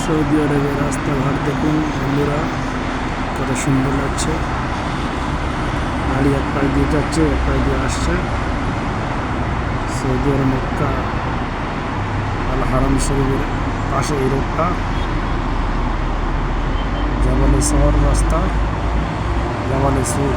Saudi আরবের রাস্তাঘাট দেখুন বন্ধুরা, কত সুন্দর লাগছে। গাড়ি এক পাশ দিয়ে যাচ্ছে, এক পাশ দিয়ে আসছে। সৌদি আরব মক্কা আল হারাম শরীফের পাশে এই রোডটা, জাবালে শহর রাস্তা, জাবালে সুর।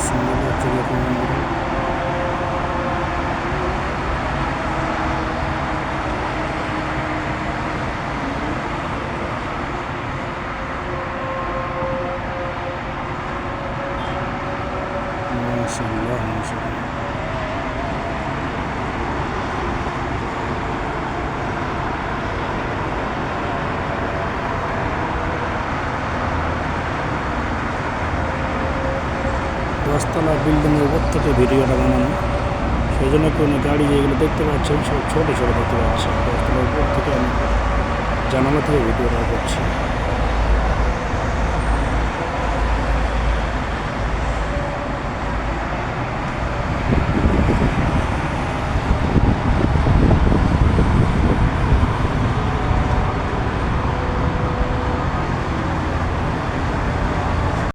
সুন্দর লাগছে দেখুন বন্ধুরা। মাশাআল্লাহ মাশাআল্লাহ। দশতলা বিল্ডিংয়ের উপর থেকে ভিডিওটা বানানো, সেই জন্য কোনো গাড়ি যেগুলো দেখতে পাচ্ছেন সব ছোটো ছোটো দেখতে পাচ্ছেন। দশতলার উপর থেকে আমি জানালা থেকে ভিডিওটা করছি।